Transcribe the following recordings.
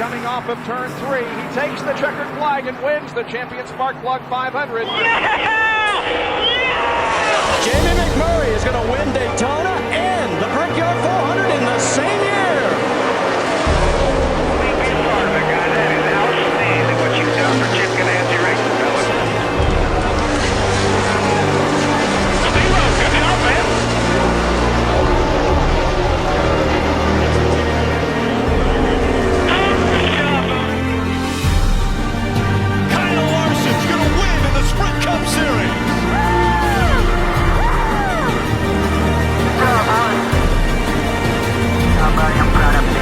coming off of turn 3. He takes the checkered flag and wins the Champion Spark Plug 500. Jamie McMurray is going to win Daytona and the Brickyard 400 in the same year. Be proud of it, guy. That is outstanding what you've done for Chip Ganassi Racing, fellas. Zero, good job, man. Kyle Larson's going to win in the Sprint Cup Series. I'm proud of him.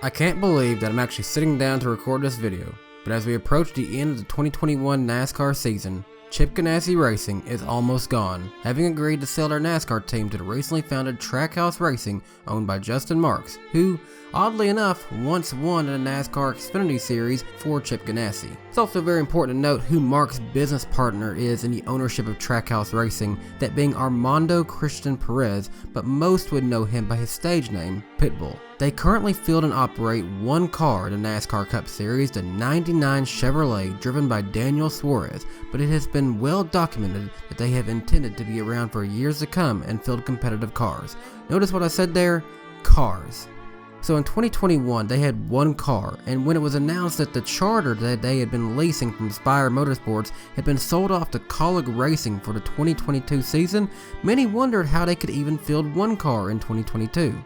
I can't believe that I'm actually sitting down to record this video, but as we approach the end of the 2021 NASCAR season, Chip Ganassi Racing is almost gone, having agreed to sell their NASCAR team to the recently founded Trackhouse Racing owned by Justin Marks, who, oddly enough, once won in a NASCAR Xfinity series for Chip Ganassi. It's also very important to note who Mark's business partner is in the ownership of Trackhouse Racing, that being Armando Christian Perez, but most would know him by his stage name, Pitbull. They currently field and operate one car in the NASCAR Cup Series, the 99 Chevrolet driven by Daniel Suarez, but it has been well documented that they have intended to be around for years to come and field competitive cars. Notice what I said there? Cars. So in 2021, they had one car, and when it was announced that the charter that they had been leasing from Spire Motorsports had been sold off to Colleague Racing for the 2022 season, many wondered how they could even field one car in 2022.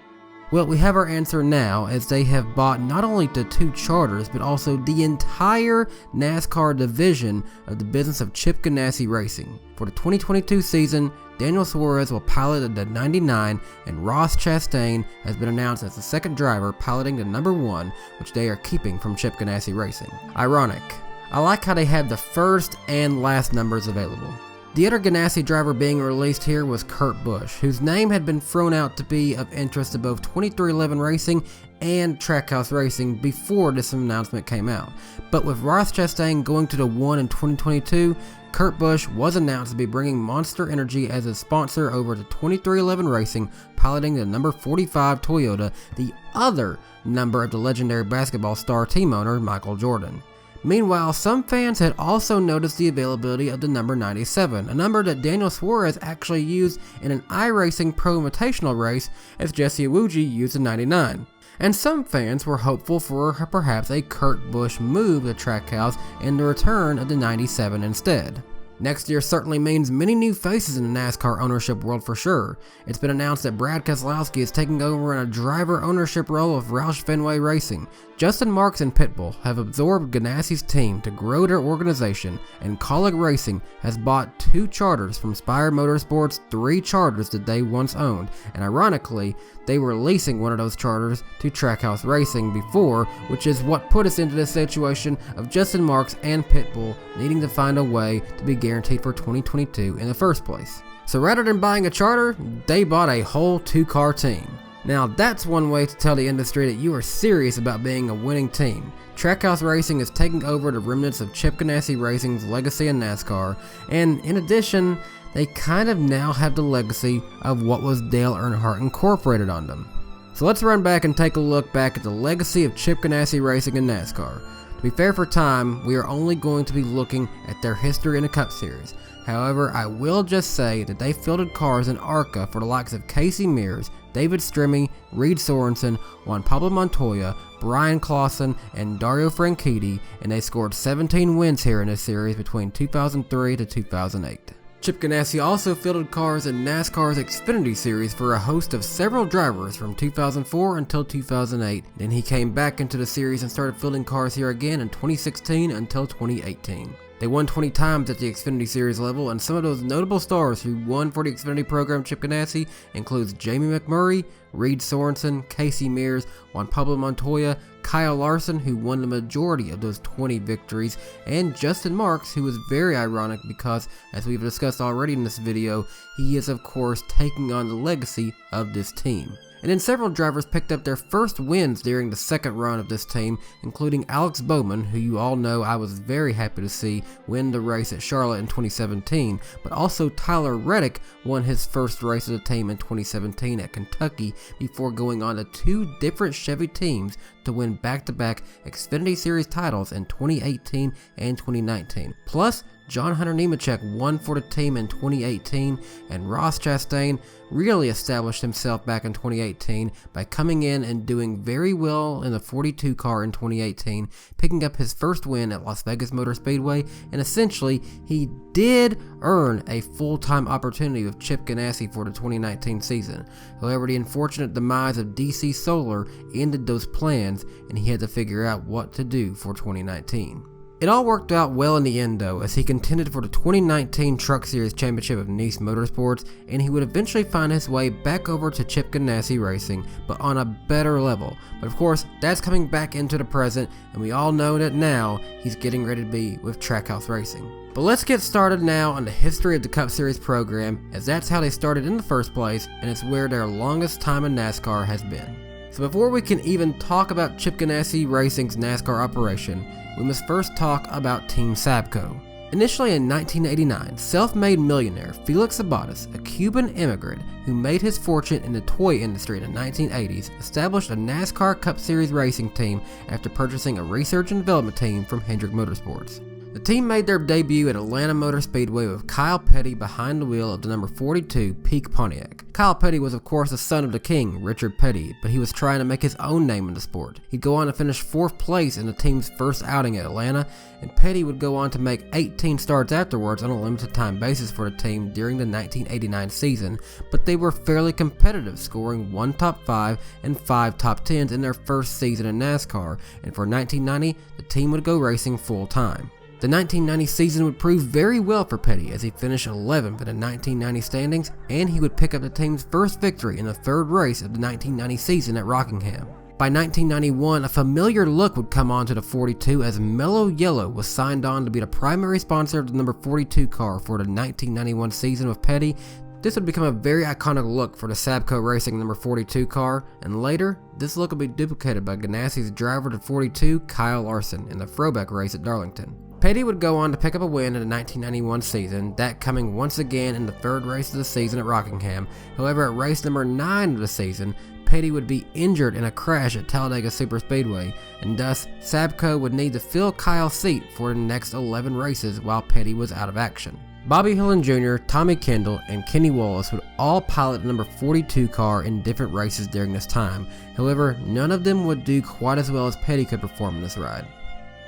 Well, we have our answer now, as they have bought not only the two charters, but also the entire NASCAR division of the business of Chip Ganassi Racing. For the 2022 season, Daniel Suarez will pilot the 99, and Ross Chastain has been announced as the second driver piloting the number 1, which they are keeping from Chip Ganassi Racing. Ironic. I like how they had the first and last numbers available. The other Ganassi driver being released here was Kurt Busch, whose name had been thrown out to be of interest to both 2311 Racing and Trackhouse Racing before this announcement came out. But with Ross Chastain going to the 1 in 2022, Kurt Busch was announced to be bringing Monster Energy as a sponsor over to 2311 Racing, piloting the number 45 Toyota, the other number of the legendary basketball star team owner Michael Jordan. Meanwhile, some fans had also noticed the availability of the number 97, a number that Daniel Suarez actually used in an iRacing Pro Invitational race, as Jesse Iwuji used the 99. And some fans were hopeful for perhaps a Kurt Busch move to Trackhouse and the return of the 97 instead. Next year certainly means many new faces in the NASCAR ownership world for sure. It's been announced that Brad Keselowski is taking over in a driver ownership role of Roush Fenway Racing. Justin Marks and Pitbull have absorbed Ganassi's team to grow their organization, and Colleague Racing has bought 2 charters from Spire Motorsports' 3 charters that they once owned, and ironically, they were leasing one of those charters to Trackhouse Racing before, which is what put us into this situation of Justin Marks and Pitbull needing to find a way to be guaranteed for 2022 in the first place. So rather than buying a charter, they bought a whole 2-car team. Now that's one way to tell the industry that you are serious about being a winning team. Trackhouse Racing is taking over the remnants of Chip Ganassi Racing's legacy in NASCAR, and in addition, they kind of now have the legacy of what was Dale Earnhardt Incorporated on them. So let's run back and take a look back at the legacy of Chip Ganassi Racing in NASCAR. To be fair for time, we are only going to be looking at their history in the Cup Series. However, I will just say that they fielded cars in ARCA for the likes of Casey Mears, David Stremme, Reed Sorensen, Juan Pablo Montoya, Bryan Clauson, and Dario Franchitti, and they scored 17 wins here in this series between 2003 to 2008. Chip Ganassi also fielded cars in NASCAR's Xfinity series for a host of several drivers from 2004 until 2008. Then he came back into the series and started fielding cars here again in 2016 until 2018. They won 20 times at the Xfinity Series level, and some of those notable stars who won for the Xfinity program Chip Ganassi includes Jamie McMurray, Reed Sorensen, Casey Mears, Juan Pablo Montoya, Kyle Larson, who won the majority of those 20 victories, and Justin Marks, who was very ironic because, as we've discussed already in this video, he is of course taking on the legacy of this team. And then several drivers picked up their first wins during the second run of this team, including Alex Bowman, who you all know I was very happy to see win the race at Charlotte in 2017, but also Tyler Reddick won his first race of the team in 2017 at Kentucky before going on to 2 different Chevy teams to win back-to-back Xfinity Series titles in 2018 and 2019. Plus, John Hunter Nemechek won for the team in 2018, and Ross Chastain really established himself back in 2018 by coming in and doing very well in the 42 car in 2018, picking up his first win at Las Vegas Motor Speedway, and essentially he did earn a full-time opportunity with Chip Ganassi for the 2019 season. However, the unfortunate demise of DC Solar ended those plans, and he had to figure out what to do for 2019. It all worked out well in the end though, as he contended for the 2019 Truck Series Championship of Nice Motorsports, and he would eventually find his way back over to Chip Ganassi Racing, but on a better level. But of course, that's coming back into the present, and we all know that now he's getting ready to be with Trackhouse Racing. But let's get started now on the history of the Cup Series program, as that's how they started in the first place, and it's where their longest time in NASCAR has been. So before we can even talk about Chip Ganassi Racing's NASCAR operation, we must first talk about Team SABCO. Initially in 1989, self-made millionaire Felix Sabates, a Cuban immigrant who made his fortune in the toy industry in the 1980s, established a NASCAR Cup Series racing team after purchasing a research and development team from Hendrick Motorsports. The team made their debut at Atlanta Motor Speedway with Kyle Petty behind the wheel of the number 42 Peak Pontiac. Kyle Petty was of course the son of the king, Richard Petty, but he was trying to make his own name in the sport. He'd go on to finish 4th place in the team's first outing at Atlanta, and Petty would go on to make 18 starts afterwards on a limited time basis for the team during the 1989 season, but they were fairly competitive, scoring 1 top 5 and 5 top 10s in their first season in NASCAR, and for 1990, the team would go racing full time. The 1990 season would prove very well for Petty as he finished 11th in the 1990 standings, and he would pick up the team's first victory in the 3rd race of the 1990 season at Rockingham. By 1991, a familiar look would come onto the 42 as Mello Yello was signed on to be the primary sponsor of the number 42 car for the 1991 season with Petty. This would become a very iconic look for the SABCO Racing number 42 car, and later, this look would be duplicated by Ganassi's driver to 42, Kyle Larson, in the throwback race at Darlington. Petty would go on to pick up a win in the 1991 season, that coming once again in the 3rd race of the season at Rockingham. However, at race number 9 of the season, Petty would be injured in a crash at Talladega Superspeedway, and thus SABCO would need to fill Kyle's seat for the next 11 races while Petty was out of action. Bobby Hillin Jr., Tommy Kendall, and Kenny Wallace would all pilot the number 42 car in different races during this time. However, none of them would do quite as well as Petty could perform in this ride.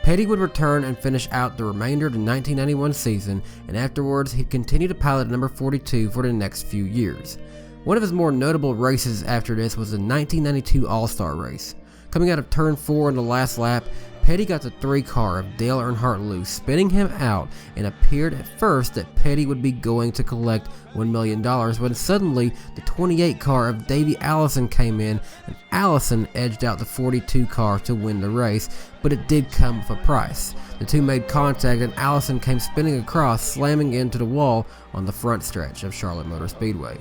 Petty would return and finish out the remainder of the 1991 season, and afterwards he'd continue to pilot number 42 for the next few years. One of his more notable races after this was the 1992 All-Star race. Coming out of turn 4 in the last lap, Petty got the 3 car of Dale Earnhardt loose, spinning him out, and appeared at first that Petty would be going to collect $1 million when suddenly the 28 car of Davey Allison came in, and Allison edged out the 42 car to win the race, but it did come with a price. The two made contact and Allison came spinning across, slamming into the wall on the front stretch of Charlotte Motor Speedway.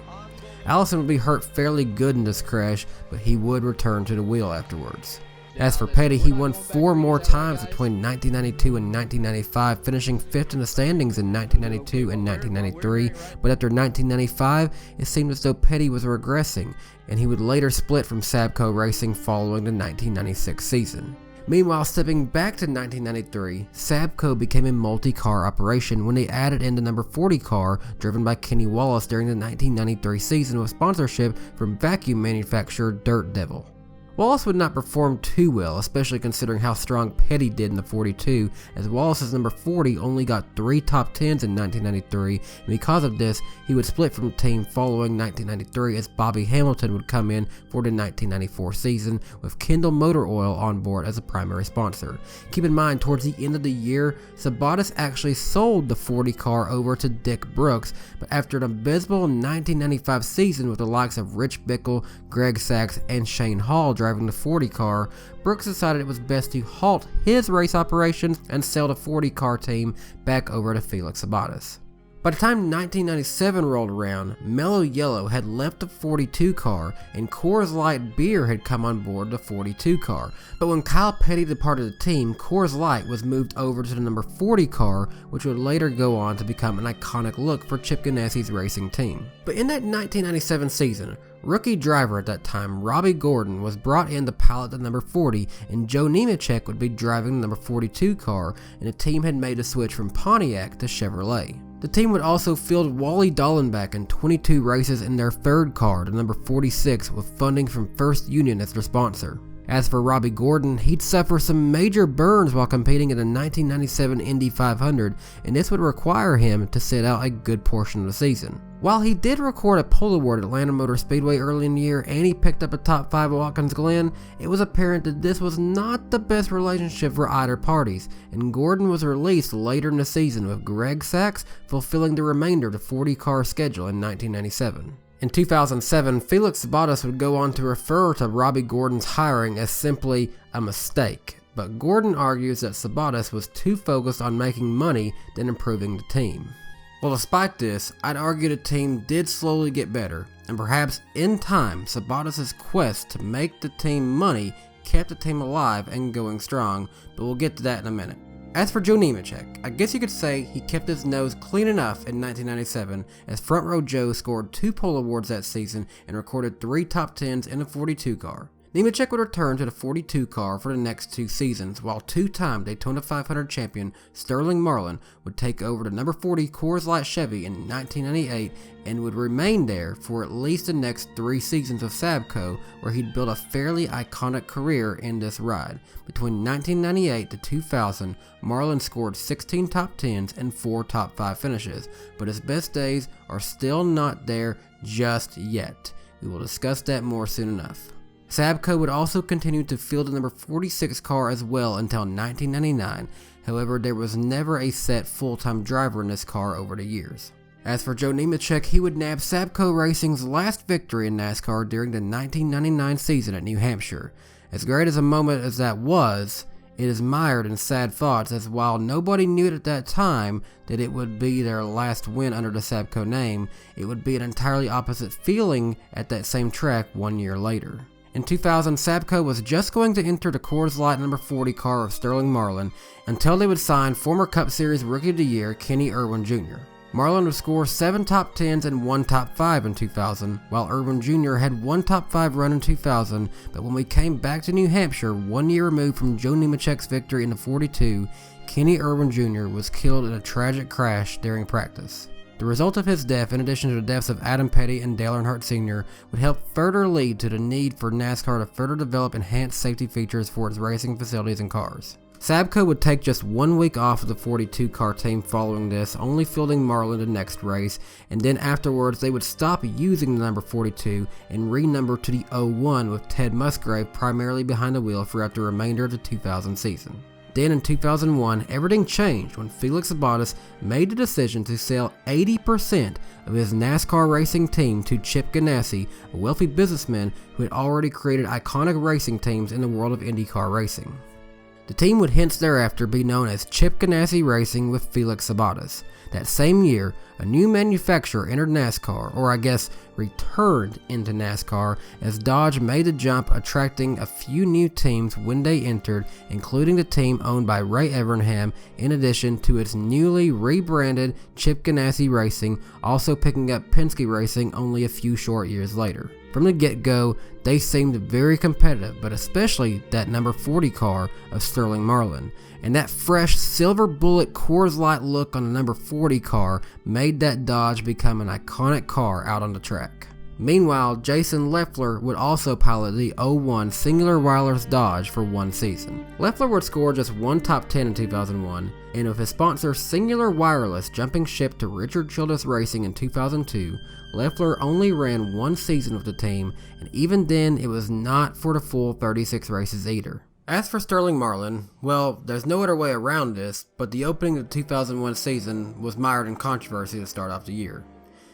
Allison would be hurt fairly good in this crash, but he would return to the wheel afterwards. As for Petty, he won 4 more times between 1992 and 1995, finishing 5th in the standings in 1992 and 1993, but after 1995, it seemed as though Petty was regressing, and he would later split from SABCO Racing following the 1996 season. Meanwhile, stepping back to 1993, SABCO became a multi-car operation when they added in the number 40 car driven by Kenny Wallace during the 1993 season with sponsorship from vacuum manufacturer Dirt Devil. Wallace would not perform too well, especially considering how strong Petty did in the 42, as Wallace's number 40 only got 3 top 10s in 1993, and because of this, he would split from the team following 1993 as Bobby Hamilton would come in for the 1994 season with Kendall Motor Oil on board as a primary sponsor. Keep in mind, towards the end of the year, Sabates actually sold the 40 car over to Dick Brooks, but after an abysmal 1995 season with the likes of Rich Bickle, Greg Sachs, and Shane Hall driving the 40 car, Brooks decided it was best to halt his race operations and sell the 40 car team back over to Felix Sabates. By the time 1997 rolled around, Mello Yello had left the 42 car and Coors Light beer had come on board the 42 car. But when Kyle Petty departed the team, Coors Light was moved over to the number 40 car, which would later go on to become an iconic look for Chip Ganassi's racing team. But in that 1997 season, rookie driver at that time, Robby Gordon, was brought in to pilot the number 40, and Joe Nemechek would be driving the number 42 car, and the team had made a switch from Pontiac to Chevrolet. The team would also field Wally Dallenbach in 22 races in their third car, the number 46, with funding from First Union as their sponsor. As for Robby Gordon, he'd suffer some major burns while competing in the 1997 Indy 500, and this would require him to sit out a good portion of the season. While he did record a pole award at Atlanta Motor Speedway early in the year and he picked up a top 5 at Watkins Glen, it was apparent that this was not the best relationship for either parties, and Gordon was released later in the season with Greg Sachs fulfilling the remainder of the 40 car schedule in 1997. In 2007, Felix Sabates would go on to refer to Robby Gordon's hiring as simply a mistake, but Gordon argues that Sabates was too focused on making money than improving the team. Well, despite this, I'd argue the team did slowly get better, and perhaps in time, Sabates' quest to make the team money kept the team alive and going strong, but we'll get to that in a minute. As for Joe Nemechek, I guess you could say he kept his nose clean enough in 1997, as Front Row Joe scored 2 pole awards that season and recorded 3 top 10s in the 42 car. Nemechek would return to the 42 car for the next 2 seasons, while 2-time Daytona 500 champion Sterling Marlin would take over the number 40 Coors Light Chevy in 1998 and would remain there for at least the next 3 seasons of SABCO, where he'd built a fairly iconic career in this ride. Between 1998 to 2000, Marlin scored 16 top 10s and 4 top 5 finishes, but his best days are still not there just yet. We will discuss that more soon enough. SABCO would also continue to field the number 46 car as well until 1999, however there was never a set full-time driver in this car over the years. As for Joe Nemechek, he would nab SABCO Racing's last victory in NASCAR during the 1999 season at New Hampshire. As great as a moment as that was, it is mired in sad thoughts, as while nobody knew it at that time that it would be their last win under the SABCO name, it would be an entirely opposite feeling at that same track 1 year later. In 2000, SABCO was just going to enter the Coors Light number 40 car of Sterling Marlin until they would sign former Cup Series Rookie of the Year Kenny Irwin Jr. Marlin would score 7 top 10s and 1 top 5 in 2000, while Irwin Jr. had 1 top 5 run in 2000, but when we came back to New Hampshire 1 year removed from Joe Nemechek's victory in the 42, Kenny Irwin Jr. was killed in a tragic crash during practice. The result of his death, in addition to the deaths of Adam Petty and Dale Earnhardt Sr., would help further lead to the need for NASCAR to further develop enhanced safety features for its racing facilities and cars. SABCO would take just 1 week off of the 42 car team following this, only fielding Marlin the next race, and then afterwards they would stop using the number 42 and renumber to the 01 with Ted Musgrave primarily behind the wheel throughout the remainder of the 2000 season. Then in 2001, everything changed when Felix Sabates made the decision to sell 80% of his NASCAR racing team to Chip Ganassi, a wealthy businessman who had already created iconic racing teams in the world of IndyCar racing. The team would hence thereafter be known as Chip Ganassi Racing with Felix Sabates. That same year, a new manufacturer entered NASCAR, or I guess returned into NASCAR, as Dodge made the jump, attracting a few new teams when they entered, including the team owned by Ray Evernham, in addition to its newly rebranded Chip Ganassi Racing, also picking up Penske Racing only a few short years later. From the get-go, they seemed very competitive, but especially that number 40 car of Sterling Marlin. And that fresh silver bullet Coors Light look on the number 40 car made that Dodge become an iconic car out on the track. Meanwhile, Jason Leffler would also pilot the 01 Singular Wireless Dodge for one season. Leffler would score just one top 10 in 2001, and with his sponsor Singular Wireless jumping ship to Richard Childress Racing in 2002, Leffler only ran one season with the team, and even then it was not for the full 36 races either. As for Sterling Marlin, well, there's no other way around this, but the opening of the 2001 season was mired in controversy to start off the year.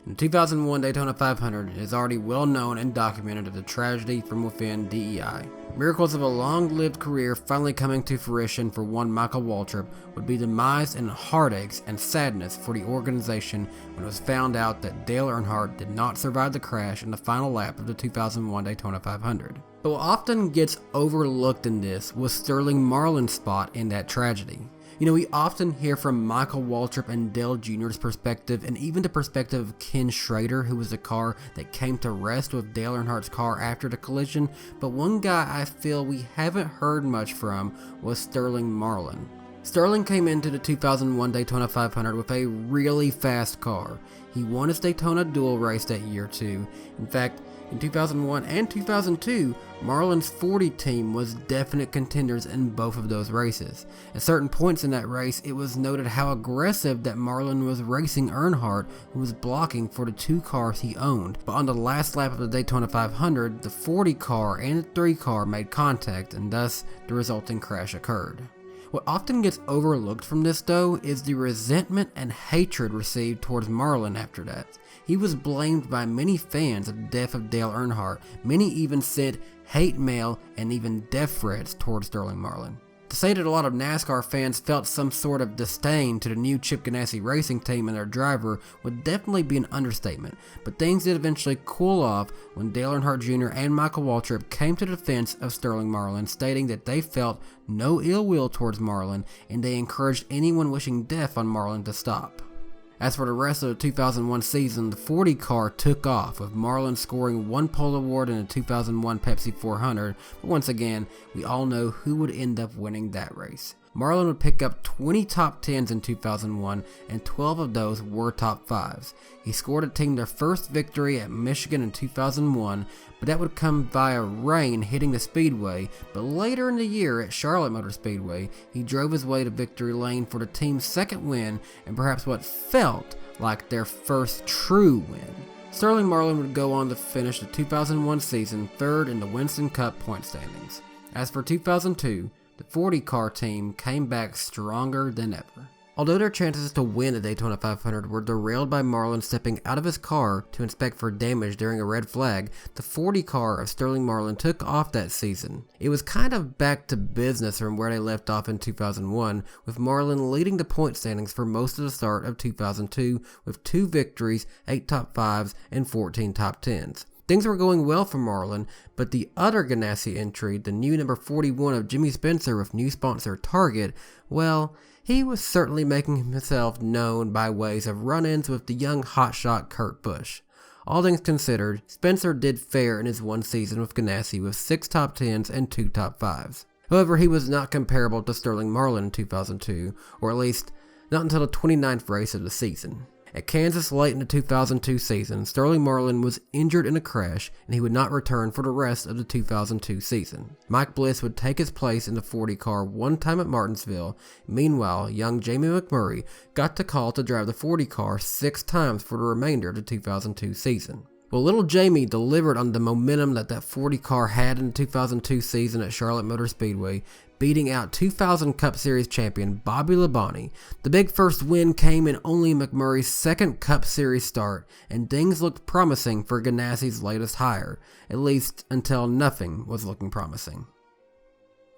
In the 2001 Daytona 500, it is already well known and documented of the tragedy from within DEI. Miracles of a long-lived career finally coming to fruition for one Michael Waltrip would be demised in heartaches and sadness for the organization when it was found out that Dale Earnhardt did not survive the crash in the final lap of the 2001 Daytona 500. But what often gets overlooked in this was Sterling Marlin's spot in that tragedy. You know, we often hear from Michael Waltrip and Dale Jr.'s perspective, and even the perspective of Ken Schrader, who was the car that came to rest with Dale Earnhardt's car after the collision, but one guy I feel we haven't heard much from was Sterling Marlin. Sterling came into the 2001 Daytona 500 with a really fast car. He won his Daytona dual race that year too. In fact, in 2001 and 2002, Marlin's 40 team was definite contenders in both of those races. At certain points in that race, it was noted how aggressive that Marlin was racing Earnhardt, who was blocking for the two cars he owned. But on the last lap of the Daytona 500, the 40 car and the 3 car made contact, and thus the resulting crash occurred. What often gets overlooked from this though is the resentment and hatred received towards Marlin after that. He was blamed by many fans of the death of Dale Earnhardt. Many even sent hate mail and even death threats towards Sterling Marlin. To say that a lot of NASCAR fans felt some sort of disdain to the new Chip Ganassi racing team and their driver would definitely be an understatement, but things did eventually cool off when Dale Earnhardt Jr. and Michael Waltrip came to the defense of Sterling Marlin, stating that they felt no ill will towards Marlin and they encouraged anyone wishing death on Marlin to stop. As for the rest of the 2001 season, the 40 car took off, with Marlin scoring one pole award in the 2001 Pepsi 400, but once again, we all know who would end up winning that race. Marlin would pick up 20 top 10s in 2001, and 12 of those were top 5s. He scored a team their first victory at Michigan in 2001, but that would come via rain hitting the speedway. But later in the year at Charlotte Motor Speedway, he drove his way to victory lane for the team's second win, and perhaps what felt like their first true win. Sterling Marlin would go on to finish the 2001 season third in the Winston Cup point standings. As for 2002, the 40 car team came back stronger than ever. Although their chances to win the Daytona 500 were derailed by Marlin stepping out of his car to inspect for damage during a red flag, the 40 car of Sterling Marlin took off that season. It was kind of back to business from where they left off in 2001, with Marlin leading the point standings for most of the start of 2002 with 2 victories, 8 top 5s, and 14 top 10s. Things were going well for Marlin, but the other Ganassi entry, the new number 41 of Jimmy Spencer with new sponsor Target, well, he was certainly making himself known by ways of run-ins with the young hotshot Kurt Busch. All things considered, Spencer did fair in his one season with Ganassi with 6 top 10s and 2 top 5s. However, he was not comparable to Sterling Marlin in 2002, or at least not until the 29th race of the season. At Kansas late in the 2002 season, Sterling Marlin was injured in a crash and he would not return for the rest of the 2002 season. Mike Bliss would take his place in the 40 car one time at Martinsville. Meanwhile, young Jamie McMurray got the call to drive the 40 car 6 times for the remainder of the 2002 season. Well, little Jamie delivered on the momentum that 40 car had in the 2002 season at Charlotte Motor Speedway, beating out 2000 Cup Series champion Bobby Labonte. The big first win came in only McMurray's second Cup Series start, and things looked promising for Ganassi's latest hire, at least until nothing was looking promising.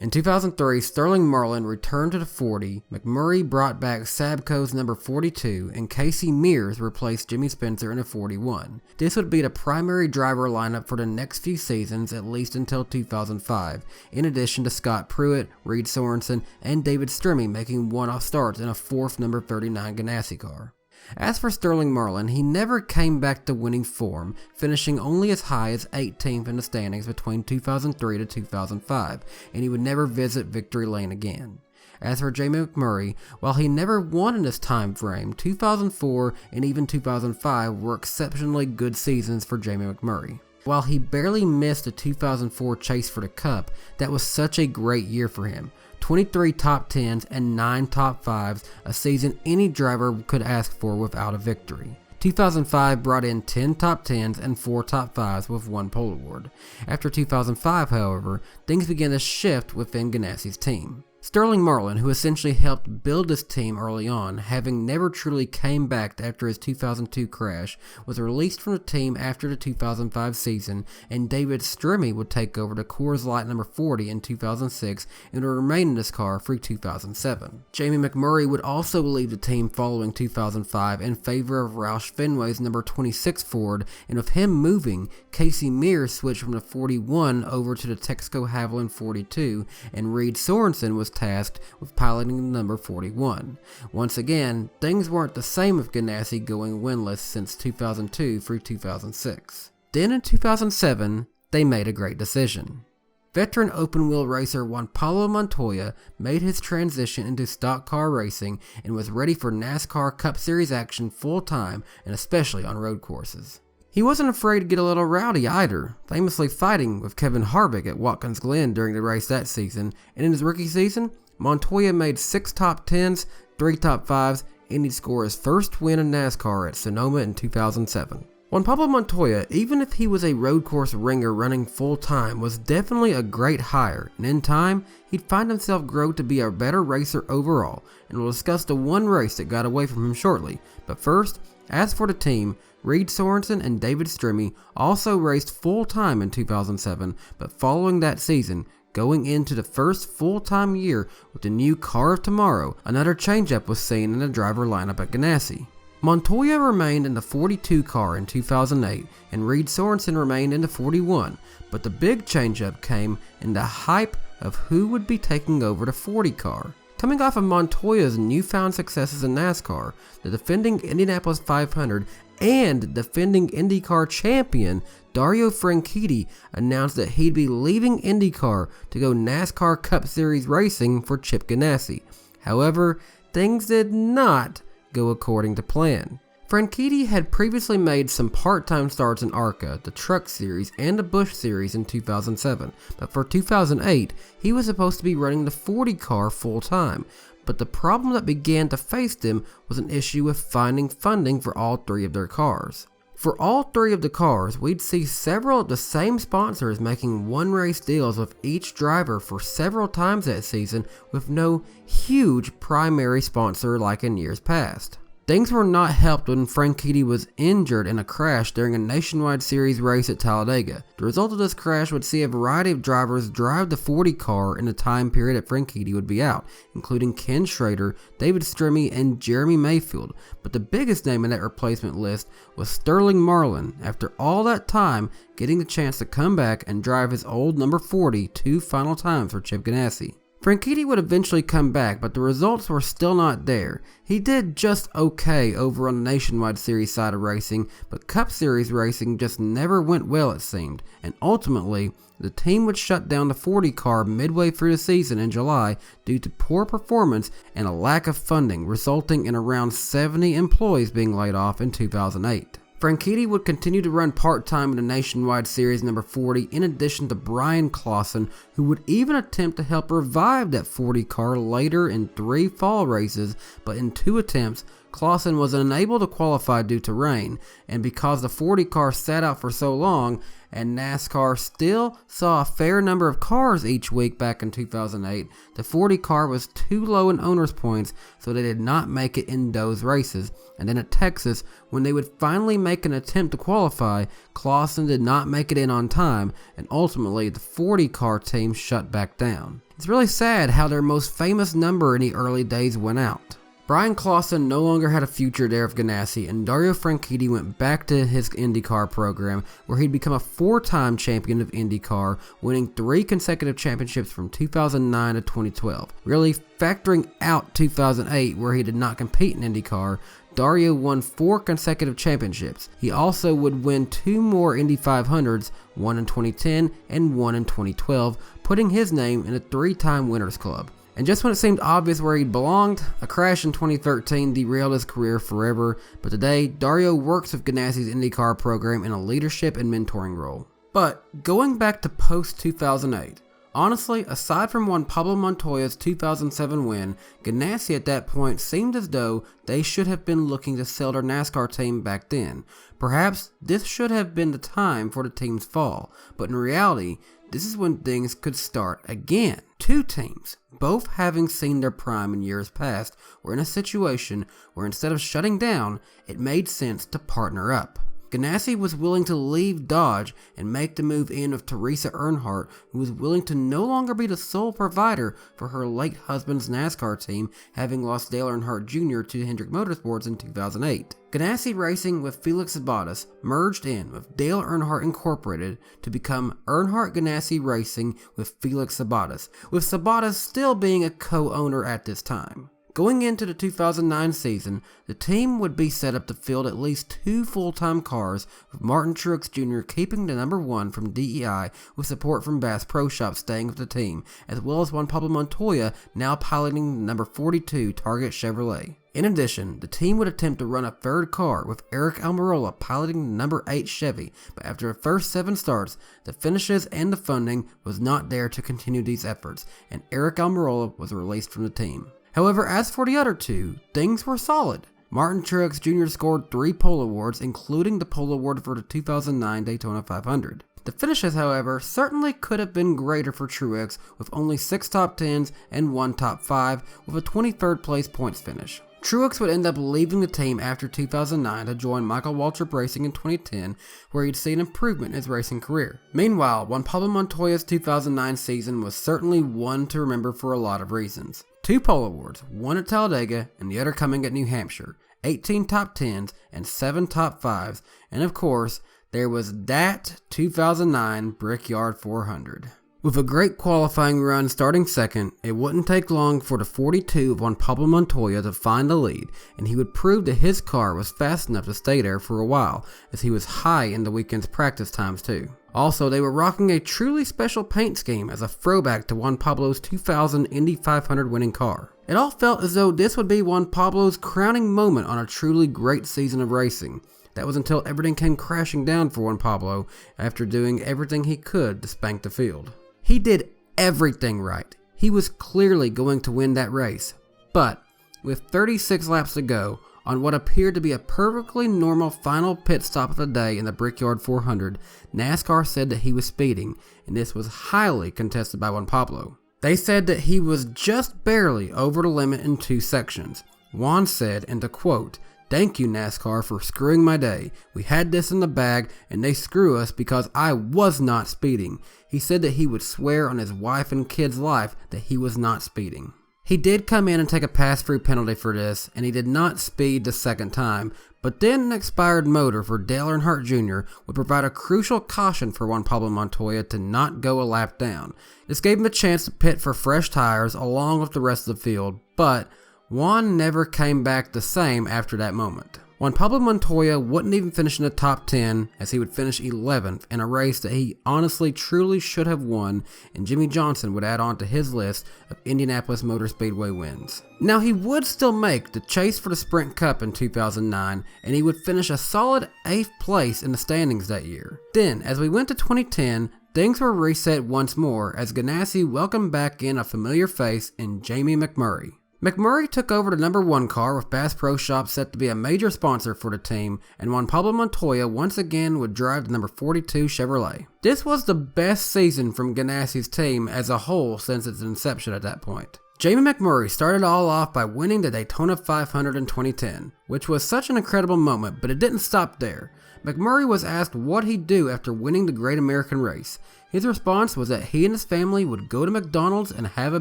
In 2003, Sterling Marlin returned to the 40, McMurray brought back SABCO's number 42, and Casey Mears replaced Jimmy Spencer in a 41. This would be the primary driver lineup for the next few seasons, at least until 2005, in addition to Scott Pruitt, Reed Sorensen, and David Stremme making one-off starts in a 4th number 39 Ganassi car. As for Sterling Marlin, he never came back to winning form, finishing only as high as 18th in the standings between 2003 to 2005, and he would never visit victory lane again. As for Jamie McMurray, while he never won in this time frame, 2004 and even 2005 were exceptionally good seasons for Jamie McMurray. While he barely missed the 2004 chase for the Cup, that was such a great year for him. 23 top 10s and 9 top 5s, a season any driver could ask for without a victory. 2005 brought in 10 top 10s and 4 top 5s with 1 pole award. After 2005, however, things began to shift within Ganassi's team. Sterling Marlin, who essentially helped build this team early on, having never truly came back after his 2002 crash, was released from the team after the 2005 season, and David Stremme would take over the Coors Light number 40 in 2006 and would remain in this car through 2007. Jamie McMurray would also leave the team following 2005 in favor of Roush Fenway's number 26 Ford, and with him moving, Casey Mears switched from the 41 over to the Texaco Havoline 42, and Reed Sorensen was tasked with piloting the number 41. Once again, things weren't the same with Ganassi going winless since 2002 through 2006. Then in 2007, they made a great decision. Veteran open-wheel racer Juan Pablo Montoya made his transition into stock car racing and was ready for NASCAR Cup Series action full-time and especially on road courses. He wasn't afraid to get a little rowdy either, famously fighting with Kevin Harvick at Watkins Glen during the race that season, and in his rookie season, Montoya made 6 top 10s, 3 top 5s, and he'd score his first win in NASCAR at Sonoma in 2007. Juan Pablo Montoya, even if he was a road course ringer running full-time, was definitely a great hire, and in time, he'd find himself grow to be a better racer overall, and we'll discuss the one race that got away from him shortly. But first, as for the team, Reed Sorensen and David Stremme also raced full-time in 2007, but following that season, going into the first full-time year with the new Car of Tomorrow, another changeup was seen in the driver lineup at Ganassi. Montoya remained in the 42 car in 2008, and Reed Sorensen remained in the 41, but the big changeup came in the hype of who would be taking over the 40 car. Coming off of Montoya's newfound successes in NASCAR, the defending Indianapolis 500 and defending IndyCar champion Dario Franchitti announced that he'd be leaving IndyCar to go NASCAR Cup Series racing for Chip Ganassi. However, things did not go according to plan. Franchitti had previously made some part-time starts in ARCA, the Truck Series, and the Busch Series in 2007, but for 2008, he was supposed to be running the 40 car full-time. But the problem that began to face them was an issue with finding funding for all 3 of their cars. For all 3 of the cars, we'd see several of the same sponsors making one-race deals with each driver for several times that season with no huge primary sponsor like in years past. Things were not helped when Franchitti was injured in a crash during a Nationwide Series race at Talladega. The result of this crash would see a variety of drivers drive the 40 car in the time period that Franchitti would be out, including Ken Schrader, David Stremme, and Jeremy Mayfield. But the biggest name in that replacement list was Sterling Marlin, after all that time getting the chance to come back and drive his old number 40 2 final times for Chip Ganassi. Franchitti would eventually come back, but the results were still not there. He did just okay over on the Nationwide Series side of racing, but Cup Series racing just never went well, it seemed, and ultimately, the team would shut down the 40 car midway through the season in July due to poor performance and a lack of funding, resulting in around 70 employees being laid off in 2008. Franchitti would continue to run part-time in the Nationwide Series number 40 in addition to Bryan Clauson, who would even attempt to help revive that 40 car later in 3 fall races, but in 2 attempts, Clauson was unable to qualify due to rain, and because the 40 car sat out for so long, and NASCAR still saw a fair number of cars each week back in 2008, the 40 car was too low in owners points, so they did not make it in those races. And then at Texas, when they would finally make an attempt to qualify, Clauson did not make it in on time, and ultimately the 40 car team shut back down. It's really sad how their most famous number in the early days went out. Bryan Clauson no longer had a future there with Ganassi, and Dario Franchitti went back to his IndyCar program, where he'd become a 4-time champion of IndyCar, winning 3 consecutive championships from 2009 to 2012. Really, factoring out 2008, where he did not compete in IndyCar, Dario won 4 consecutive championships. He also would win 2 more Indy 500s, one in 2010 and one in 2012, putting his name in the 3-time Winners Club. And just when it seemed obvious where he belonged, a crash in 2013 derailed his career forever, but today, Dario works with Ganassi's IndyCar program in a leadership and mentoring role. But going back to post-2008, honestly, aside from Juan Pablo Montoya's 2007 win, Ganassi at that point seemed as though they should have been looking to sell their NASCAR team back then. Perhaps this should have been the time for the team's fall, but in reality, this is when things could start again. Two teams, both having seen their prime in years past, were in a situation where instead of shutting down, it made sense to partner up. Ganassi was willing to leave Dodge and make the move in of Teresa Earnhardt, who was willing to no longer be the sole provider for her late husband's NASCAR team, having lost Dale Earnhardt Jr. to Hendrick Motorsports in 2008. Ganassi Racing with Felix Sabates merged in with Dale Earnhardt Incorporated to become Earnhardt Ganassi Racing with Felix Sabates, with Sabates still being a co-owner at this time. Going into the 2009 season, the team would be set up to field at least 2 full-time cars, with Martin Truex Jr. keeping the number 1 from DEI with support from Bass Pro Shop staying with the team, as well as Juan Pablo Montoya now piloting the number 42 Target Chevrolet. In addition, the team would attempt to run a third car with Eric Almirola piloting the number 8 Chevy, but after the first 7 starts, the finishes and the funding was not there to continue these efforts, and Eric Almirola was released from the team. However, as for the other two, things were solid. Martin Truex Jr. scored 3 pole awards, including the pole award for the 2009 Daytona 500. The finishes, however, certainly could have been greater for Truex, with only 6 top 10s and 1 top 5, with a 23rd place points finish. Truex would end up leaving the team after 2009 to join Michael Waltrip Racing in 2010, where he'd see an improvement in his racing career. Meanwhile, Juan Pablo Montoya's 2009 season was certainly one to remember for a lot of reasons. 2 pole awards, one at Talladega and the other coming at New Hampshire, 18 top 10s and 7 top 5s, and of course, there was that 2009 Brickyard 400. With a great qualifying run starting second, it wouldn't take long for the 42 of Juan Pablo Montoya to find the lead, and he would prove that his car was fast enough to stay there for a while, as he was high in the weekend's practice times too. Also, they were rocking a truly special paint scheme as a throwback to Juan Pablo's 2000 Indy 500 winning car. It all felt as though this would be Juan Pablo's crowning moment on a truly great season of racing. That was until everything came crashing down for Juan Pablo after doing everything he could to spank the field. He did everything right. He was clearly going to win that race. But with 36 laps to go, on what appeared to be a perfectly normal final pit stop of the day in the Brickyard 400, NASCAR said that he was speeding, and this was highly contested by Juan Pablo. They said that he was just barely over the limit in 2 sections. Juan said, and to quote, "Thank you, NASCAR, for screwing my day. We had this in the bag, and they screw us because I was not speeding." He said that he would swear on his wife and kid's life that he was not speeding. He did come in and take a pass-through penalty for this, and he did not speed the second time, but then an expired motor for Dale Earnhardt Jr. would provide a crucial caution for Juan Pablo Montoya to not go a lap down. This gave him a chance to pit for fresh tires along with the rest of the field, but Juan never came back the same after that moment. Juan Pablo Montoya wouldn't even finish in the top 10, as he would finish 11th in a race that he honestly truly should have won, and Jimmy Johnson would add on to his list of Indianapolis Motor Speedway wins. Now, he would still make the chase for the Sprint Cup in 2009, and he would finish a solid 8th place in the standings that year. Then, as we went to 2010, things were reset once more as Ganassi welcomed back in a familiar face in Jamie McMurray. McMurray took over the number 1 car with Bass Pro Shop set to be a major sponsor for the team, and Juan Pablo Montoya once again would drive the number 42 Chevrolet. This was the best season from Ganassi's team as a whole since its inception at that point. Jamie McMurray started all off by winning the Daytona 500 in 2010, which was such an incredible moment, but it didn't stop there. McMurray was asked what he'd do after winning the Great American Race. His response was that he and his family would go to McDonald's and have a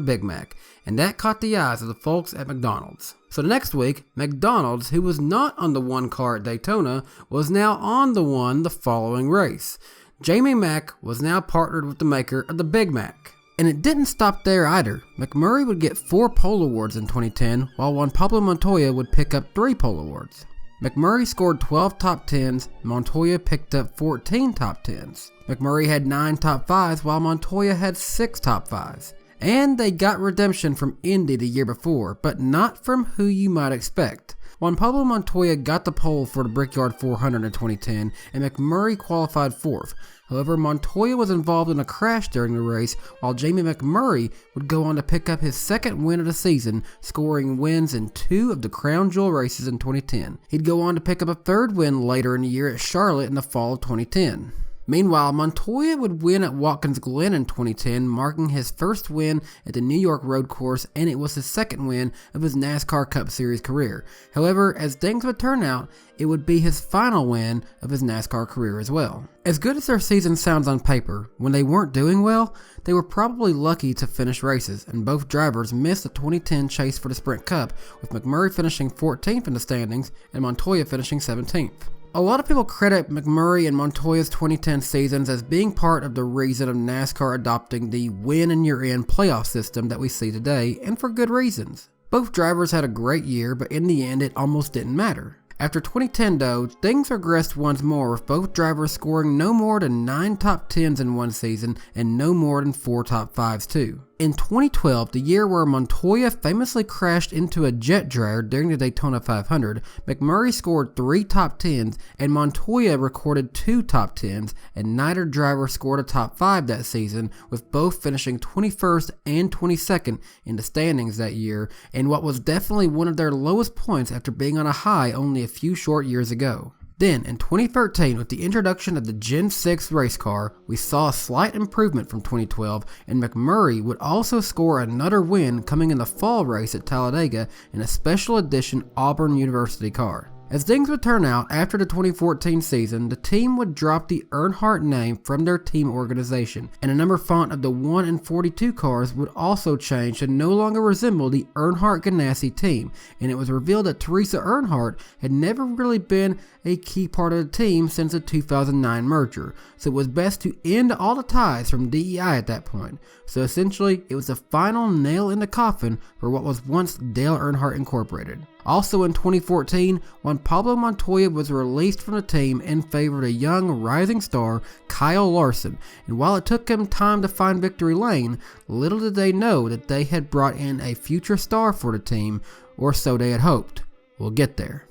Big Mac, and that caught the eyes of the folks at McDonald's. So the next week, McDonald's, who was not on the 1 car at Daytona, was now on the 1 the following race. Jamie Mack was now partnered with the maker of the Big Mac. And it didn't stop there either. McMurray would get 4 pole awards in 2010, while Juan Pablo Montoya would pick up 3 pole awards. McMurray scored 12 top 10s, Montoya picked up 14 top 10s. McMurray had 9 top 5s, while Montoya had 6 top 5s. and they got redemption from Indy the year before, but not from who you might expect. Juan Pablo Montoya got the pole for the Brickyard 400 in 2010, and McMurray qualified 4th. However, Montoya was involved in a crash during the race, while Jamie McMurray would go on to pick up his second win of the season, scoring wins in 2 of the Crown Jewel races in 2010. He'd go on to pick up a third win later in the year at Charlotte in the fall of 2010. Meanwhile, Montoya would win at Watkins Glen in 2010, marking his first win at the New York road course, and it was his second win of his NASCAR Cup Series career. However, as things would turn out, it would be his final win of his NASCAR career as well. As good as their season sounds on paper, when they weren't doing well, they were probably lucky to finish races, and both drivers missed the 2010 chase for the Sprint Cup, with McMurray finishing 14th in the standings and Montoya finishing 17th. A lot of people credit McMurray and Montoya's 2010 seasons as being part of the reason of NASCAR adopting the win and you're in playoff system that we see today, and for good reasons. Both drivers had a great year, but in the end it almost didn't matter. After 2010 though, things regressed once more, with both drivers scoring no more than 9 top 10s in one season and no more than 4 top 5s too. In 2012, the year where Montoya famously crashed into a jet dryer during the Daytona 500, McMurray scored 3 top 10s and Montoya recorded 2 top 10s, and neither driver scored a top 5 that season, with both finishing 21st and 22nd in the standings that year, and what was definitely one of their lowest points after being on a high only a few short years ago. Then, in 2013, with the introduction of the Gen 6 race car, we saw a slight improvement from 2012, and McMurray would also score another win coming in the fall race at Talladega in a special edition Auburn University car. As things would turn out, after the 2014 season, the team would drop the Earnhardt name from their team organization, and the number font of the 1 and 42 cars would also change to no longer resemble the Earnhardt Ganassi team, and it was revealed that Teresa Earnhardt had never really been a key part of the team since the 2009 merger, so it was best to end all the ties from DEI at that point. So essentially, it was the final nail in the coffin for what was once Dale Earnhardt Incorporated. Also in 2014, Juan Pablo Montoya was released from the team in favor of a young rising star, Kyle Larson, and while it took him time to find victory lane, little did they know that they had brought in a future star for the team, or so they had hoped. We'll get there.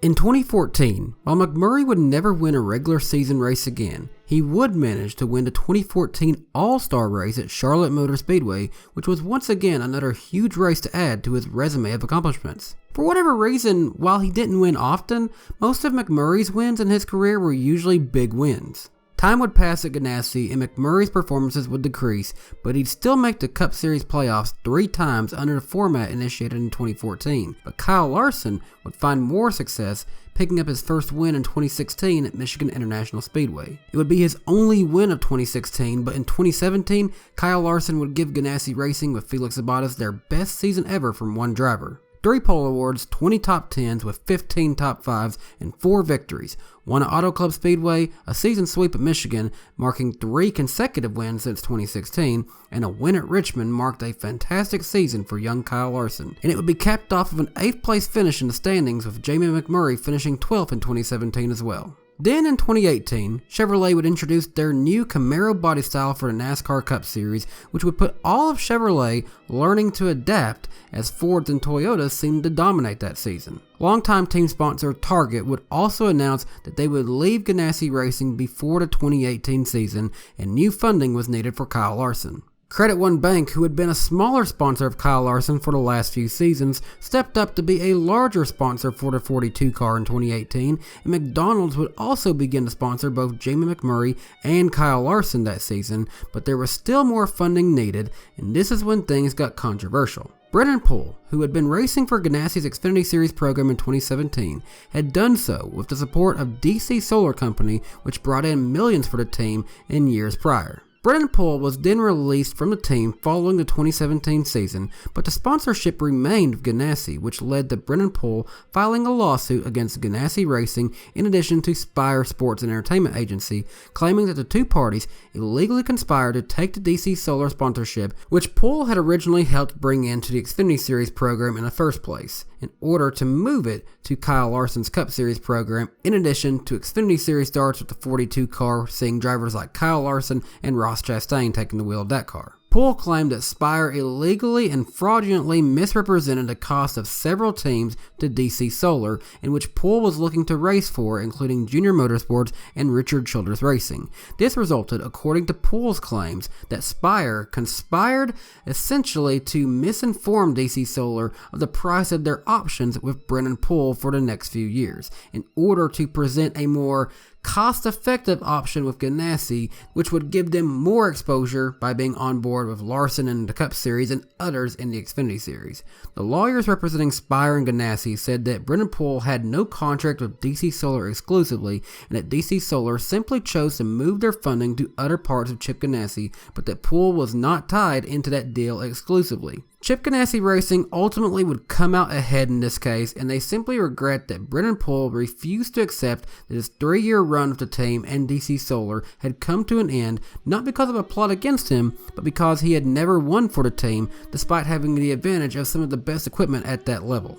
In 2014, while McMurray would never win a regular season race again, he would manage to win the 2014 All-Star race at Charlotte Motor Speedway, which was once again another huge race to add to his resume of accomplishments. For whatever reason, while he didn't win often, most of McMurray's wins in his career were usually big wins. Time would pass at Ganassi and McMurray's performances would decrease, but he'd still make the Cup Series playoffs 3 times under the format initiated in 2014. But Kyle Larson would find more success, picking up his first win in 2016 at Michigan International Speedway. It would be his only win of 2016, but in 2017, Kyle Larson would give Ganassi Racing with Felix Sabates their best season ever from one driver. 3 pole awards, 20 top 10s with 15 top 5s, and 4 victories. 1 at Auto Club Speedway, a season sweep at Michigan, marking 3 consecutive wins since 2016, and a win at Richmond marked a fantastic season for young Kyle Larson. And it would be capped off of an 8th place finish in the standings, with Jamie McMurray finishing 12th in 2017 as well. Then in 2018, Chevrolet would introduce their new Camaro body style for the NASCAR Cup Series, which would put all of Chevrolet learning to adapt, as Fords and Toyotas seemed to dominate that season. Longtime team sponsor Target would also announce that they would leave Ganassi Racing before the 2018 season, and new funding was needed for Kyle Larson. Credit One Bank, who had been a smaller sponsor of Kyle Larson for the last few seasons, stepped up to be a larger sponsor for the 42 car in 2018, and McDonald's would also begin to sponsor both Jamie McMurray and Kyle Larson that season, but there was still more funding needed, and this is when things got controversial. Brennan Poole, who had been racing for Ganassi's Xfinity Series program in 2017, had done so with the support of DC Solar Company, which brought in millions for the team in years prior. Brennan Poole was then released from the team following the 2017 season, but the sponsorship remained with Ganassi, which led to Brennan Poole filing a lawsuit against Ganassi Racing in addition to Spire Sports and Entertainment Agency, claiming that the two parties illegally conspired to take the DC Solar sponsorship, which Poole had originally helped bring into the Xfinity Series program in the first place, in order to move it to Kyle Larson's Cup Series program, in addition to Xfinity Series starts with the 42 car, seeing drivers like Kyle Larson and Ross Chastain taking the wheel of that car. Poole claimed that Spire illegally and fraudulently misrepresented the cost of several teams to DC Solar, in which Poole was looking to race for, including Junior Motorsports and Richard Childress Racing. This resulted, according to Poole's claims, that Spire conspired essentially to misinform DC Solar of the price of their options with Brennan Poole for the next few years, in order to present a more cost-effective option with Ganassi, which would give them more exposure by being on board with Larson in the Cup Series and others in the Xfinity Series. The lawyers representing Spire and Ganassi said that Brennan Poole had no contract with DC Solar exclusively, and that DC Solar simply chose to move their funding to other parts of Chip Ganassi, but that Poole was not tied into that deal exclusively. Chip Ganassi Racing ultimately would come out ahead in this case, and they simply regret that Brennan Poole refused to accept that his 3-year run with the team and DC Solar had come to an end, not because of a plot against him, but because he had never won for the team, despite having the advantage of some of the best equipment at that level.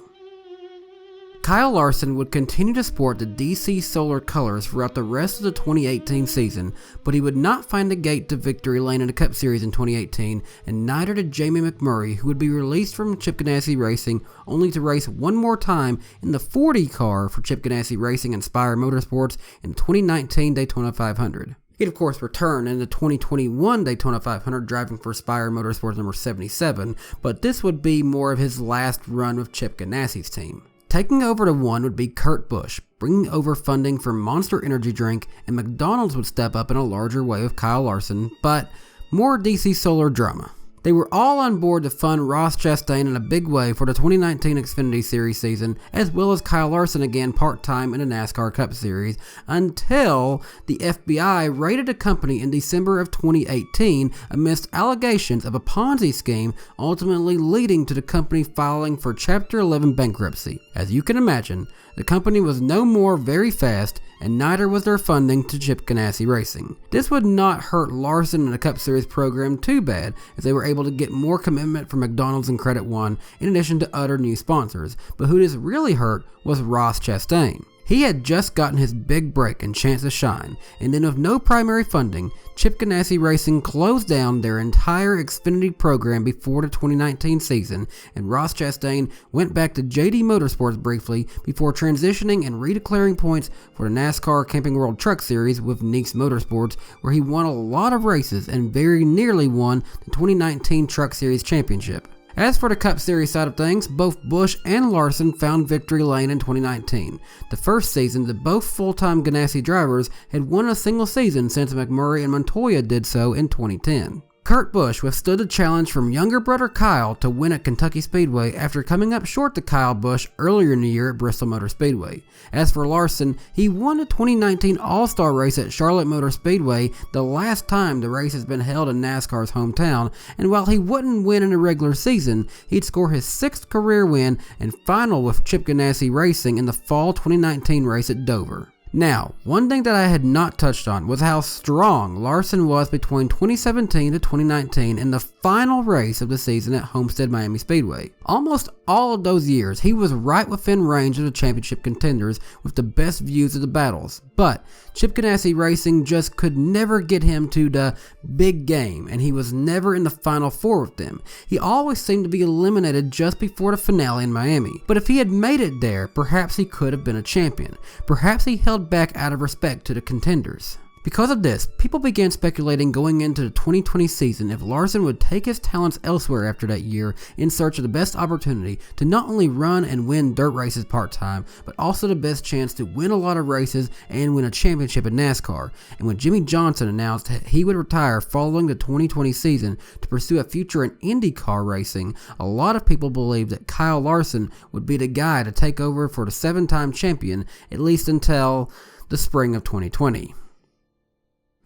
Kyle Larson would continue to sport the DC Solar colors throughout the rest of the 2018 season, but he would not find a gate to victory lane in the Cup Series in 2018, and neither did Jamie McMurray, who would be released from Chip Ganassi Racing only to race one more time in the 40 car for Chip Ganassi Racing and Spire Motorsports in the 2019 Daytona 500. He'd of course return in the 2021 Daytona 500 driving for Spire Motorsports number 77, but this would be more of his last run with Chip Ganassi's team. Taking over the one would be Kurt Busch, bringing over funding for Monster Energy Drink, and McDonald's would step up in a larger way with Kyle Larson, but more DC Solar drama. They were all on board to fund Ross Chastain in a big way for the 2019 Xfinity Series season, as well as Kyle Larson again part-time in the NASCAR Cup Series, until the FBI raided the company in December of 2018 amidst allegations of a Ponzi scheme, ultimately leading to the company filing for Chapter 11 bankruptcy. As you can imagine, the company was no more very fast, and neither was their funding to Chip Ganassi Racing. This would not hurt Larson and the Cup Series program too bad, as they were able to get more commitment from McDonald's and Credit One, in addition to other new sponsors, but who this really hurt was Ross Chastain. He had just gotten his big break and chance to shine, and then with no primary funding, Chip Ganassi Racing closed down their entire Xfinity program before the 2019 season, and Ross Chastain went back to JD Motorsports briefly before transitioning and redeclaring points for the NASCAR Camping World Truck Series with Niece Motorsports, where he won a lot of races and very nearly won the 2019 Truck Series Championship. As for the Cup Series side of things, both Busch and Larson found victory lane in 2019, the first season that both full-time Ganassi drivers had won a single season since McMurray and Montoya did so in 2010. Kurt Busch withstood the challenge from younger brother Kyle to win at Kentucky Speedway after coming up short to Kyle Busch earlier in the year at Bristol Motor Speedway. As for Larson, he won the 2019 All-Star race at Charlotte Motor Speedway, the last time the race has been held in NASCAR's hometown, and while he wouldn't win in the regular season, he'd score his 6th career win and final with Chip Ganassi Racing in the fall 2019 race at Dover. Now, one thing that I had not touched on was how strong Larson was between 2017 to 2019 in the final race of the season at Homestead Miami Speedway. Almost all of those years, he was right within range of the championship contenders with the best views of the battles, but Chip Ganassi Racing just could never get him to the big game, and he was never in the Final Four with them. He always seemed to be eliminated just before the finale in Miami, but if he had made it there, perhaps he could have been a champion. Perhaps he held back out of respect to the contenders. Because of this, people began speculating going into the 2020 season if Larson would take his talents elsewhere after that year in search of the best opportunity to not only run and win dirt races part-time, but also the best chance to win a lot of races and win a championship in NASCAR. And when Jimmy Johnson announced he would retire following the 2020 season to pursue a future in IndyCar racing, a lot of people believed that Kyle Larson would be the guy to take over for the 7-time champion, at least until the spring of 2020.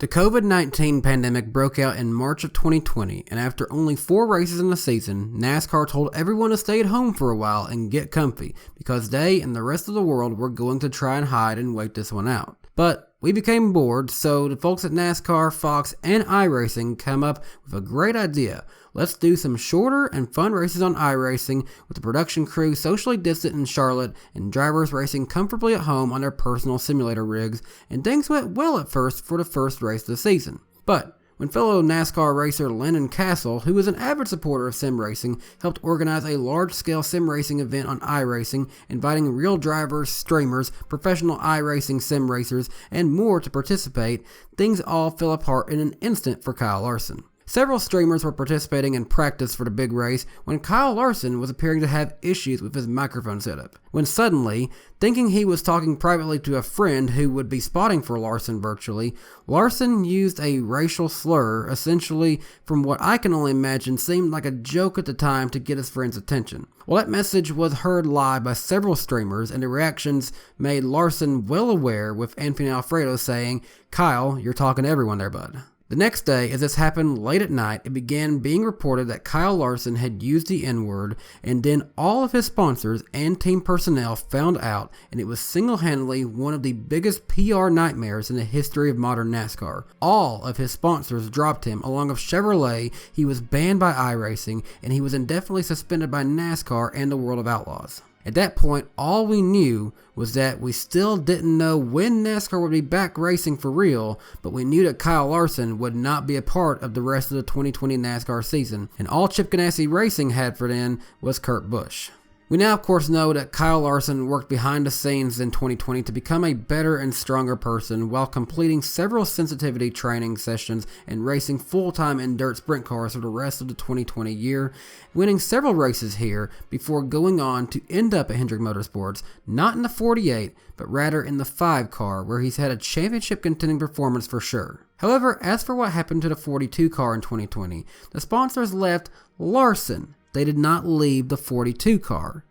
The COVID-19 pandemic broke out in March of 2020, and after only 4 races in the season, NASCAR told everyone to stay at home for a while and get comfy, because they and the rest of the world were going to try and hide and wait this one out. But we became bored, so the folks at NASCAR, Fox, and iRacing came up with a great idea. Let's do some shorter and fun races on iRacing with the production crew socially distant in Charlotte and drivers racing comfortably at home on their personal simulator rigs, and things went well at first for the first race of the season. But when fellow NASCAR racer Landon Castle, who is an avid supporter of sim racing, helped organize a large-scale sim racing event on iRacing, inviting real drivers, streamers, professional iRacing sim racers, and more to participate, things all fell apart in an instant for Kyle Larson. Several streamers were participating in practice for the big race when Kyle Larson was appearing to have issues with his microphone setup. When suddenly, thinking he was talking privately to a friend who would be spotting for Larson virtually, Larson used a racial slur, essentially from what I can only imagine seemed like a joke at the time to get his friend's attention. Well, that message was heard live by several streamers, and the reactions made Larson well aware, with Anthony Alfredo saying, "Kyle, you're talking to everyone there, bud." The next day, as this happened late at night, it began being reported that Kyle Larson had used the N-word, and then all of his sponsors and team personnel found out, and it was single-handedly one of the biggest PR nightmares in the history of modern NASCAR. All of his sponsors dropped him, along with Chevrolet. He was banned by iRacing, and he was indefinitely suspended by NASCAR and the World of Outlaws. At that point, all we knew was that we still didn't know when NASCAR would be back racing for real, but we knew that Kyle Larson would not be a part of the rest of the 2020 NASCAR season, and all Chip Ganassi Racing had for then was Kurt Busch. We now of course know that Kyle Larson worked behind the scenes in 2020 to become a better and stronger person while completing several sensitivity training sessions and racing full-time in dirt sprint cars for the rest of the 2020 year, winning several races here before going on to end up at Hendrick Motorsports, not in the 48, but rather in the 5 car, where he's had a championship contending performance for sure. However, as for what happened to the 42 car in 2020, the sponsors left Larson. They did not leave the 42 car.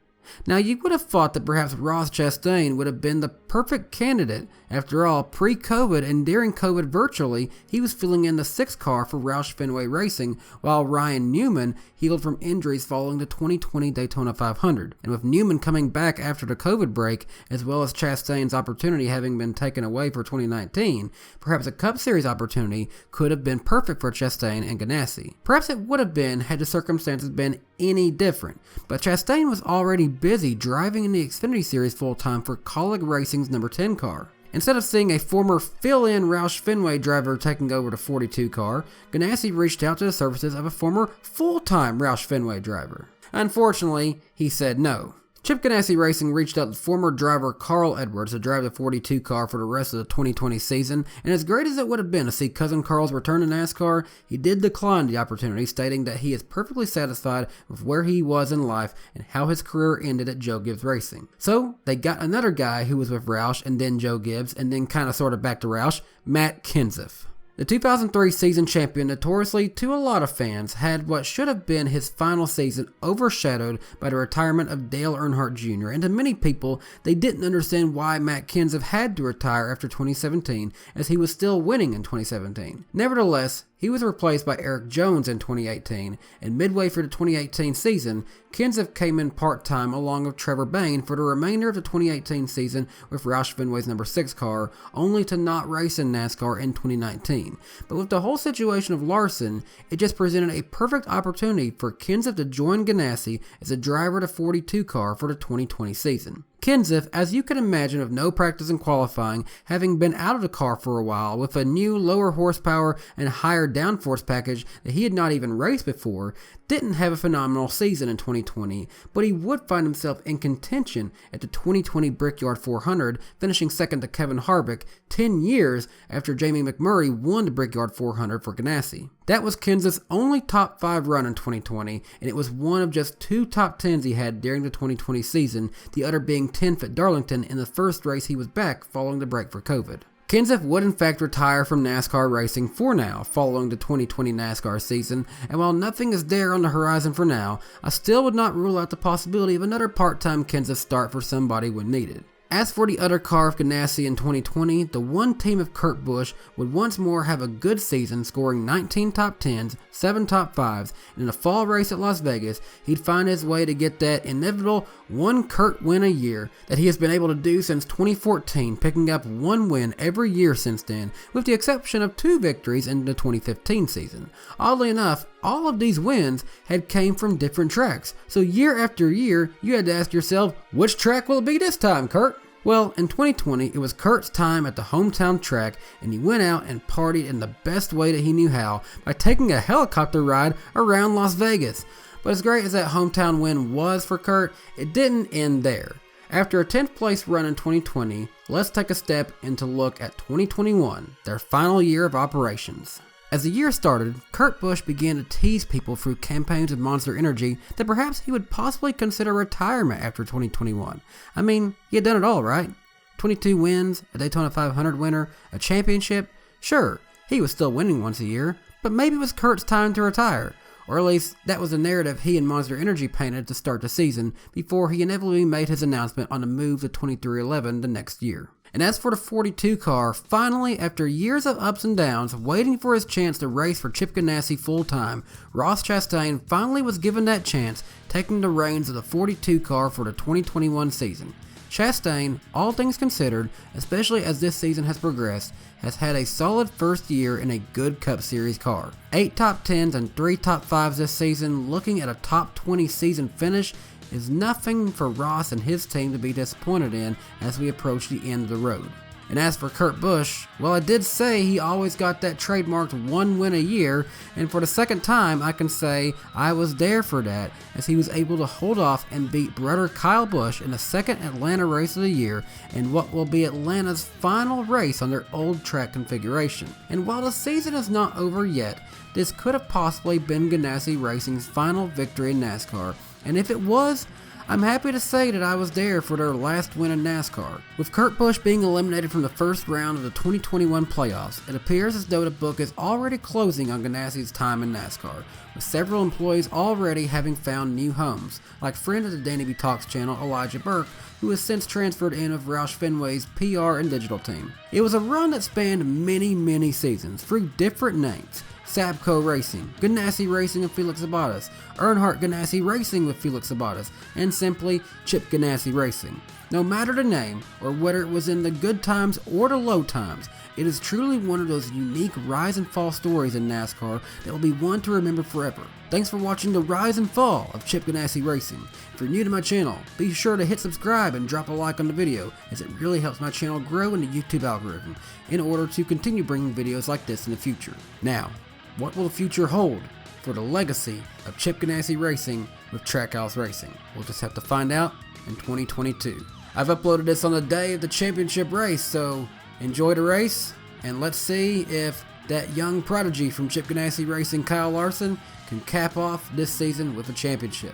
Now, you would have thought that perhaps Ross Chastain would have been the perfect candidate. After all, pre-COVID and during COVID virtually, he was filling in the 6 car for Roush Fenway Racing, while Ryan Newman healed from injuries following the 2020 Daytona 500. And with Newman coming back after the COVID break, as well as Chastain's opportunity having been taken away for 2019, perhaps a Cup Series opportunity could have been perfect for Chastain and Ganassi. Perhaps it would have been had the circumstances been any different, but Chastain was already busy driving in the Xfinity Series full-time for Colleague Racing's number 10 car. Instead of seeing a former fill-in Roush Fenway driver taking over the 42 car, Ganassi reached out to the services of a former full-time Roush Fenway driver. Unfortunately, he said no. Chip Ganassi Racing reached out to former driver Carl Edwards to drive the 42 car for the rest of the 2020 season, and as great as it would have been to see Cousin Carl's return to NASCAR, he did decline the opportunity, stating that he is perfectly satisfied with where he was in life and how his career ended at Joe Gibbs Racing. So, they got another guy who was with Roush and then Joe Gibbs and then kind of sort of back to Roush, Matt Kenseth. The 2003 season champion, notoriously to a lot of fans, had what should have been his final season overshadowed by the retirement of Dale Earnhardt Jr., and to many people, they didn't understand why Matt Kenseth had to retire after 2017, as he was still winning in 2017. Nevertheless, he was replaced by Eric Jones in 2018, and midway through the 2018 season, Kenseth came in part-time along with Trevor Bayne for the remainder of the 2018 season with Roush Fenway's number 6 car, only to not race in NASCAR in 2019. But with the whole situation of Larson, it just presented a perfect opportunity for Kenseth to join Ganassi as a driver of the 42 car for the 2020 season. Kenseth, as you can imagine, with no practice in qualifying, having been out of the car for a while with a new lower horsepower and higher downforce package that he had not even raced before, didn't have a phenomenal season in 2020, but he would find himself in contention at the 2020 Brickyard 400, finishing second to Kevin Harvick 10 years after Jamie McMurray won the Brickyard 400 for Ganassi. That was Kenseth's only top 5 run in 2020, and it was one of just 2 top 10s he had during the 2020 season, the other being 10th at Darlington in the first race he was back following the break for COVID. Kenseth would in fact retire from NASCAR racing for now, following the 2020 NASCAR season, and while nothing is there on the horizon for now, I still would not rule out the possibility of another part-time Kenseth start for somebody when needed. As for the other car of Ganassi in 2020, the one team of Kurt Busch would once more have a good season, scoring 19 top 10s, 7 top 5s, and in a fall race at Las Vegas, he'd find his way to get that inevitable one Kurt win a year that he has been able to do since 2014, picking up 1 win every year since then, with the exception of 2 victories in the 2015 season. Oddly enough, all of these wins had came from different tracks, so year after year, you had to ask yourself, which track will it be this time, Kurt? Well, in 2020, it was Kurt's time at the hometown track, and he went out and partied in the best way that he knew how by taking a helicopter ride around Las Vegas. But as great as that hometown win was for Kurt, it didn't end there. After a 10th place run in 2020, let's take a step into look at 2021, their final year of operations. As the year started, Kurt Busch began to tease people through campaigns of Monster Energy that perhaps he would possibly consider retirement after 2021. I mean, he had done it all, right? 22 wins, a Daytona 500 winner, a championship. Sure, he was still winning once a year, but maybe it was Kurt's time to retire. Or at least, that was the narrative he and Monster Energy painted to start the season, before he inevitably made his announcement on the move to 2311 the next year. And as for the 42 car, finally, after years of ups and downs, waiting for his chance to race for Chip Ganassi full-time, Ross Chastain finally was given that chance, taking the reins of the 42 car for the 2021 season. Chastain, all things considered, especially as this season has progressed, has had a solid first year in a good Cup Series car. 8 top 10s and 3 top 5s this season, looking at a top 20 season finish, is nothing for Ross and his team to be disappointed in as we approach the end of the road. And as for Kurt Busch, well, I did say he always got that trademarked one win a year, and for the second time I can say I was there for that, as he was able to hold off and beat brother Kyle Busch in the second Atlanta race of the year in what will be Atlanta's final race on their old track configuration. And while the season is not over yet, this could have possibly been Ganassi Racing's final victory in NASCAR, and if it was, I'm happy to say that I was there for their last win in NASCAR. With Kurt Busch being eliminated from the first round of the 2021 playoffs, it appears as though the book is already closing on Ganassi's time in NASCAR, with several employees already having found new homes, like friend of the Danny B Talks channel Elijah Burke, who has since transferred in of Roush Fenway's PR and digital team. It was a run that spanned many seasons through different names: SABCO Racing, Ganassi Racing with Felix Sabates, Earnhardt Ganassi Racing with Felix Sabates, and simply Chip Ganassi Racing. No matter the name, or whether it was in the good times or the low times, it is truly one of those unique rise and fall stories in NASCAR that will be one to remember forever. Thanks for watching the rise and fall of Chip Ganassi Racing. If you're new to my channel, be sure to hit subscribe and drop a like on the video, as it really helps my channel grow in the YouTube algorithm, in order to continue bringing videos like this in the future. Now, what will the future hold for the legacy of Chip Ganassi Racing with Trackhouse Racing? We'll just have to find out in 2022. I've uploaded this on the day of the championship race, so enjoy the race, and let's see if that young prodigy from Chip Ganassi Racing, Kyle Larson, can cap off this season with a championship.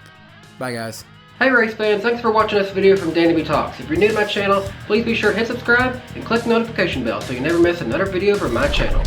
Bye guys. Hey race fans, thanks for watching this video from Danny B Talks. If you're new to my channel, please be sure to hit subscribe and click the notification bell so you never miss another video from my channel.